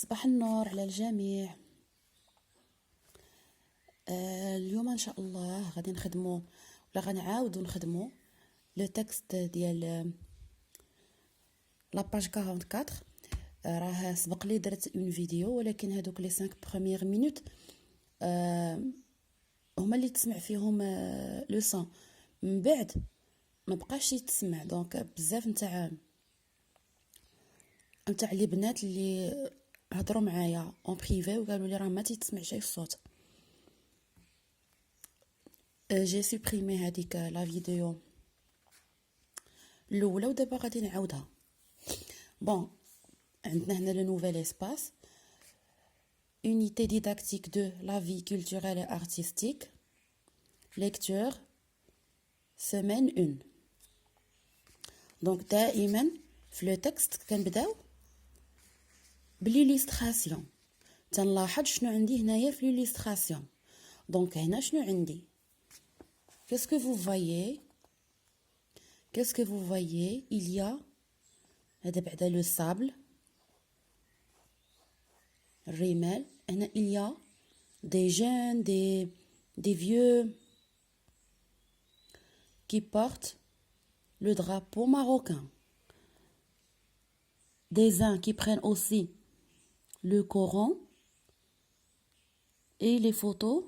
صباح النور على الجميع. اليوم ان شاء الله غادي نخدمو ولا غنعاودو نخدمو لو تكست ديال لاباج 44. راه سبق لي درت اون فيديو، ولكن هادوك لي 5 بروميير مينوت هما اللي تسمع فيهم لو سون، من بعد ما بقاش يتسمع. دونك بزاف نتاع لي بنات اللي هضروا معايا اون بريفي وقالوا لي راه ما تيتسمعش الصوت. جي سوبريمي هذيك لا فيديو الاولى ودابا غادي نعاودها. بون، عندنا هنا لو نوفيل اسباس unité didactique de la vie culturelle et artistique, lecture semaine 1. donc دائما في لو تكست كنبداو بليليستراسيون. تنلاحظ شنو عندي هنايا في ليليستراسيون. دونك هنا شنو عندي؟ qu'est-ce que vous voyez qu'est-ce que vous voyez il y a هذا بعدا لو سابل الرمال. هنا il y a des jeunes, des vieux qui portent le drapeau marocain, des uns qui prennent aussi le Coran et les photos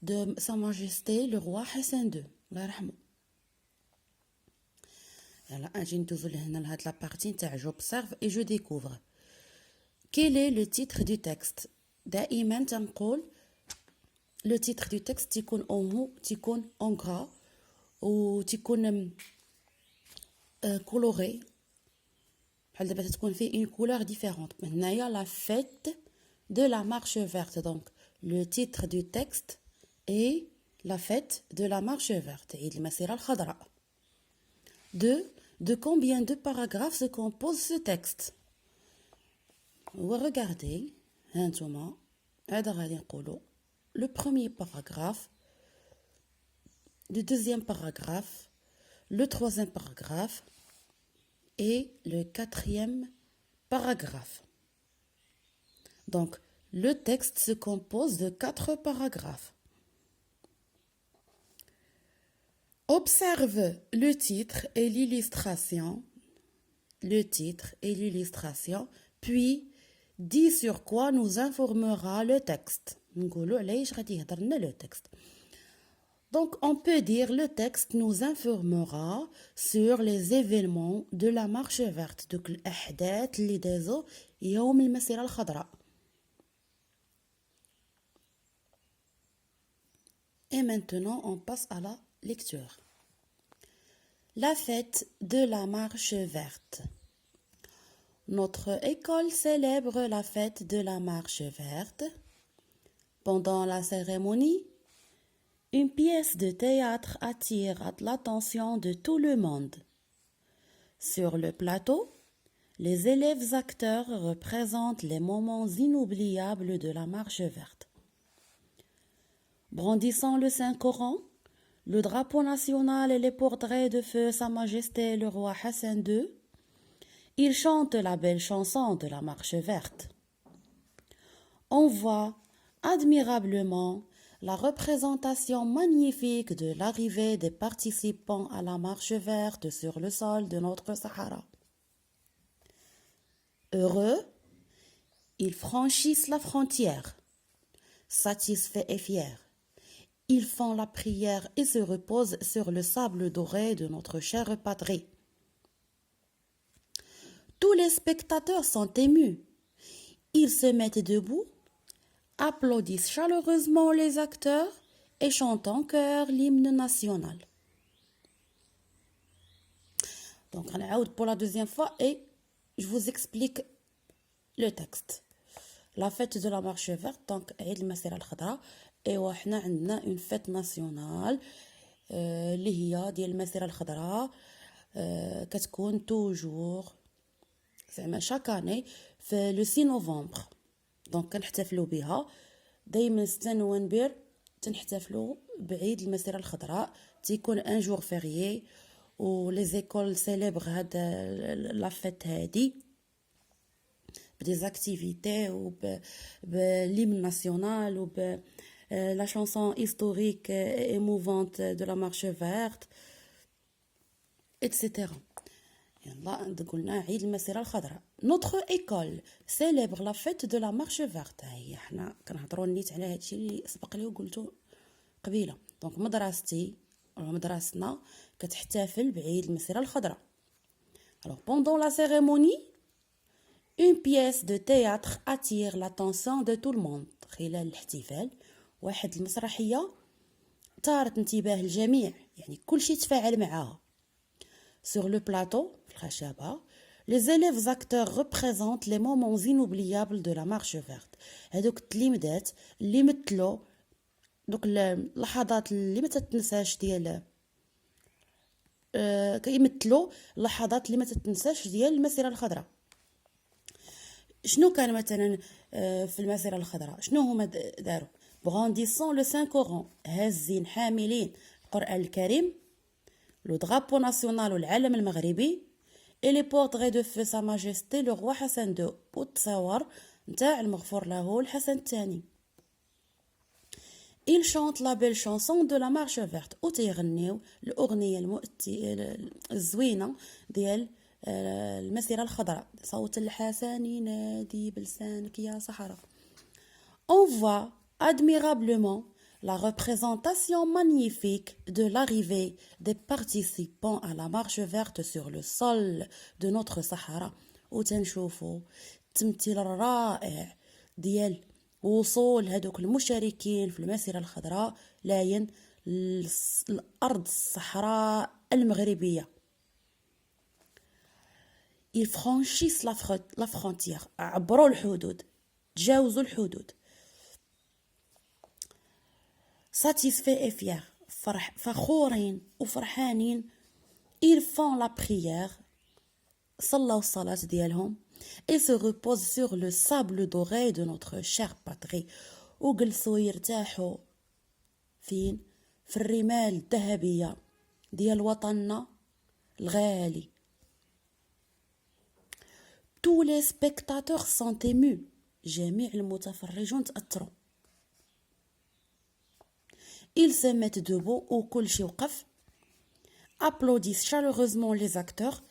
de Sa Majesté le roi Hassan II الله يرحمه. يلا اجي ندوزو لهنا لهاد لا بارتي نتاع j'observe et je découvre. quel est le titre du texte؟ دائما تنقول لو تيتر دو تكست تيكون اون هو، تيكون اون غرا، و تيكون كولوري، بحال دابا تكون فيه اون كولور ديفيرونت. هنايا لا فيت دو لا مارش فيرت. دونك لو تيتر دو تكست اي لا فيت دو لا مارش فيرت، عيد المسيرة الخضراء. de combien de paragraphes se compose ce texte؟ regardez هانتوما هذا غادي نقولو le premier paragraphe, le deuxième paragraphe, le troisième paragraphe et le quatrième paragraphe. Donc le texte se compose de 4 paragraphes. Observe le titre et l'illustration, puis dis sur quoi nous informera le texte. نقولوا علاش غادي يهضر لنا le texte. Donc on peut dire le texte nous informera sur les événements de la marche verte. دوك الأحداث اللي دازو يوم المسيرة الخضراء. Et maintenant on passe à la lecture. La fête de la marche verte. Notre école célèbre la fête de la marche verte. Pendant la cérémonie, une pièce de théâtre attire l'attention de tout le monde. Sur le plateau, les élèves acteurs représentent les moments inoubliables de la marche verte. Brandissant le Saint-Coran, le drapeau national et les portraits de feu Sa Majesté le roi Hassan II, ils chantent la belle chanson de la marche verte. On voit admirablement la représentation magnifique de l'arrivée des participants à la marche verte sur le sol de notre Sahara. Heureux, ils franchissent la frontière. Satisfaits et fiers, ils font la prière et se reposent sur le sable doré de notre chère patrie. Tous les spectateurs sont émus. Ils se mettent debout, applaudissent chaleureusement les acteurs et chantent en chœur l'hymne national. Donc, on a pour la deuxième fois et je vous explique le texte. La fête de la marche verte, donc, عيد المسيرة الخضراء. ايوا حنا عندنا une fête nationale اللي هي ديال المسيرة الخضراء، كتكون توجور زعما شاك اني في لو 6 نوفمبر. دونك كنحتفلوا بها دائما 6 نوفمبر، تنحتفلوا بعيد المسيرة الخضراء. تيكون ان جور فيريي و لي زيكول سيليبر هاد لا فيت هادي des activités ou l'hymne national ou la chanson historique et émouvante de la marche verte, etc. Notre école célèbre la fête de la marche verte. حنا كنهضروا نيت على هادشي اللي سبق لي وقلتو قبيله. دونك مدرستي ولا مدرستنا كتحتفل بعيد المسيرة الخضراء. Alors pendant la cérémonie, une pièce de théâtre attire l'attention de tout le monde. خلال الاحتفال واحد المسرحية ثارت انتباه الجميع، يعني كل شيء تفاعل معها. Sur le plateau, في الخشبة, les élèves acteurs représentent les moments inoubliables de la marche verte. هذوك التلاميذات اللي مثلوا دوك اللحظات اللي ما تتنساش ديال كيمثلوا اللحظات اللي ما تتنساش ديال المسيرة الخضراء. شنو كان مثلا في المسيرة الخضراء؟ شنو هما داروا؟ brandissant le Saint Coran، هازين حاملين القرآن الكريم، لو درابو ناسيونال والعلم المغربي، et les portraits de feu sa majesté le roi Hassan II، والتصاور نتاع المغفور له الحسن الثاني. Ils chantent la belle chanson de la marche verte، وتيغنيو الأغنية الزوينة ديال المسيرة الخضراء. صوت الحسن ينادي بلسانك يا صحراء. On voit admirablement la représentation magnifique de l'arrivée des participants à la marche verte sur le sol de notre Sahara. وتنشوفوا التمثيل الرائع ديال وصول هذوك المشاركين في المسيرة الخضراء لاين الأرض الصحراء المغربية. Ils franchissent la frontière، عبروا الحدود، تجاوزوا الحدود. satisfaits et fiers، فخورين وفرحانين. ils font la prière، صلوا الصلاة ديالهم، et se reposent sur le sable doré de notre chère patrie، وجلسوا يرتاحوا فين؟ في الرمال الذهبية ديال وطننا الغالي. tous les spectateurs sont émus، جميع المتفرجون تأثروا. ils se mettent debout، وكل شي وقف. applaudissent chaleureusement les acteurs،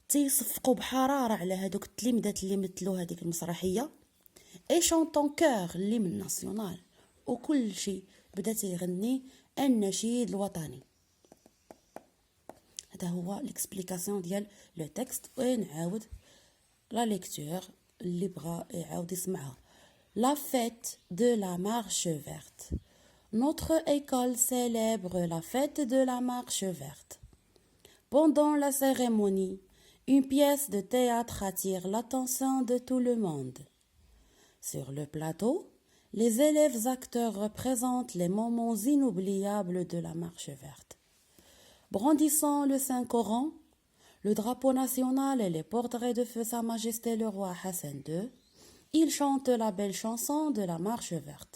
تيصفقوا بحرارة على هادوك التلاميذات اللي مثلوا هذيك المسرحية. et chantent en chœur l'hymne national، وكل شي بدا تيغني النشيد الوطني. هذا هو l'explication ديال لو تكست. ونعاود لا ليكتور اللي بغى يعاود يسمعها. La fête de la marche verte. Notre école célèbre la fête de la marche verte. Pendant la cérémonie, une pièce de théâtre attire l'attention de tout le monde. Sur le plateau, les élèves acteurs représentent les moments inoubliables de la marche verte. Brandissant le Saint Coran, le drapeau national et les portraits de feu Sa Majesté le roi Hassan II, ils chantent la belle chanson de la marche verte.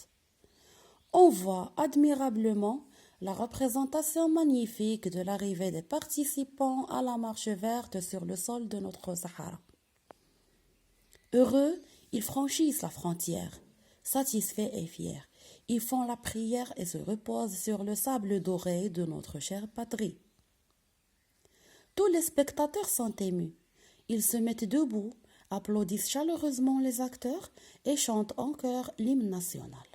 On voit admirablement la représentation magnifique de l'arrivée des participants à la marche verte sur le sol de notre Sahara. Heureux, ils franchissent la frontière, satisfaits et fiers. Ils font la prière et se reposent sur le sable doré de notre chère patrie. Tous les spectateurs sont émus. Ils se mettent debout, applaudissent chaleureusement les acteurs et chantent en chœur l'hymne national.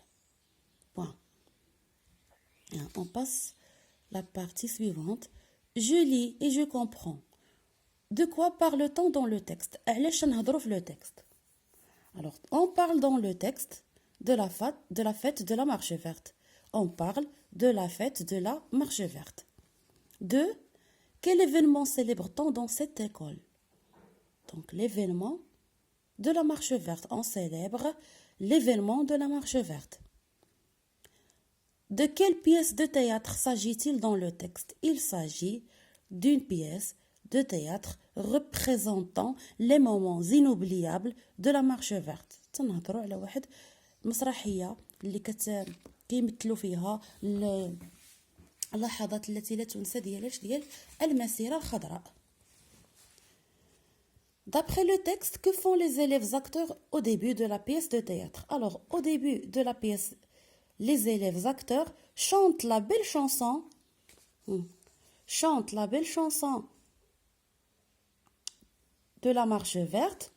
Point. On passe la partie suivante. Je lis et je comprends. De quoi parle-t-on dans le texte? علاش نهضروا في le texte? Alors, on parle dans le texte de la fête de la marche verte. On parle de la fête de la marche verte. De quel événement célèbre-t-on dans cette école? Donc, l'événement de la marche verte. On célèbre l'événement de la marche verte. De quelle pièce de théâtre s'agit-il dans le texte? Il s'agit d'une pièce de théâtre représentant les moments inoubliables de la marche verte. تنهضروا على واحد مسرحية اللي كيمثلوا فيها اللحظات التي لا تنسى ديال المسيرة الخضراء. D'après le texte, que font les élèves acteurs au début de la pièce de théâtre? Alors, au début de la pièce, les élèves acteurs chantent la belle chanson, chantent la belle chanson de la marche verte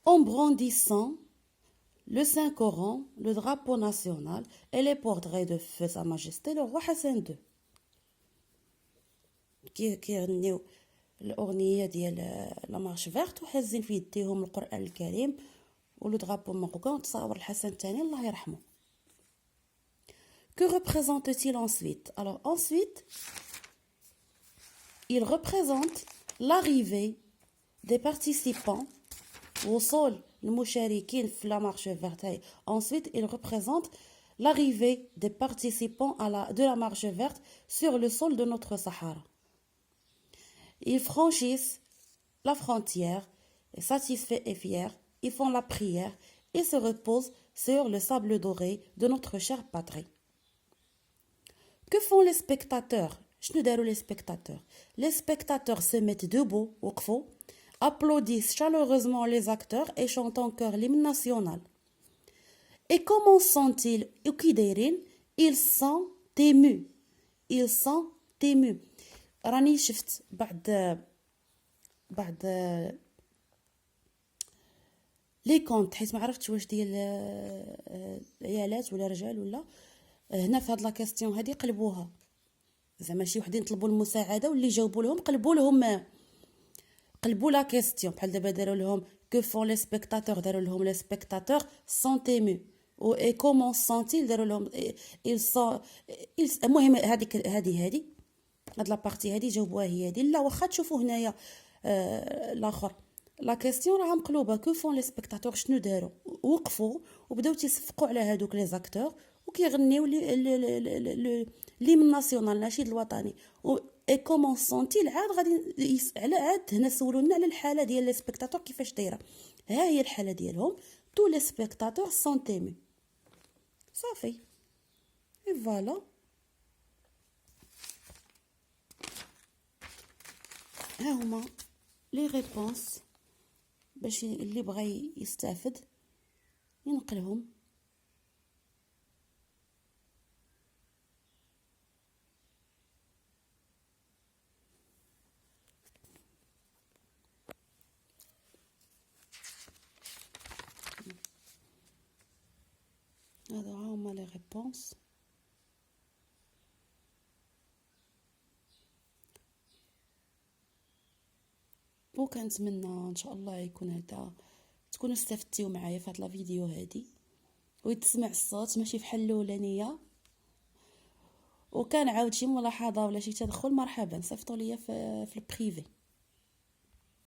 en brandissant le Saint-Coran, le drapeau national et les portraits de feu Sa Majesté le roi Hassan II. كيغنيو الأغنية ديال لا مارش فيرت وحازين في يديهم القرآن الكريم ولو درابو ماروكان تصاور الحسن الثاني الله يرحمه. Que représente-t-il ensuite? Alors ensuite, il représente l'arrivée des participants وصول المشاركين في la marche verte. Ensuite, il représente l'arrivée des participants de la marche verte sur le sol de notre Sahara. Ils franchissent la frontière, satisfaits et fiers, ils font la prière et se reposent sur le sable doré de notre chère patrie. Que font les spectateurs? شنو داروا les spectateurs? Les spectateurs se mettent debout, وقفوا, applaudissent chaleureusement les acteurs et chantent en chœur l'hymne national. Et comment sont-ils? Ils sont émus. Ils sont émus. راني شفت بعض لي كونت حيت ما عرفتش واش ديال عيالات ولا رجال ولا هنا في هاد لا كاستيون هادي قلبوها زعما شي وحدين طلبوا المساعده واللي جاوبوا لهم قلبوا لا كاستيون بحال دابا داروا لهم que font les spectateurs داروا لهم les spectateurs sont émus et comment sont-ils داروا لهم ils sont المهم هذه هاد لا بارتي هادي جاوبوها هي هادي لا واخا تشوفوا هنايا الاخر لا كاستيون راه مقلوبه كو فون لي سبيكتاتور شنو داروا وقفوا وبداو تيصفقوا على هادوك لي زاكتور وكيغنيو لي من ناسيونال النشيد الوطني اي كومون سونتيل عاد غادي عاد هنا سولونا على الحاله ديال لي سبيكتاتور كيفاش دايره ها هي الحاله ديالهم تو لي سبيكتاتور سون تيمي صافي اي فوالا ها هما لي ريبونس باش اللي بغى يستافد ينقلهم. هذا هما لي ريبونس. وكنتمنى ان شاء الله يكون هذا تكونوا استفدتيو معايا في هاد لا فيديو هادي ويتسمع الصوت ماشي بحال الاولانيه وكان عاود شي ملاحظه ولا شي تدخل مرحبا صيفطوا ليا في البريفي.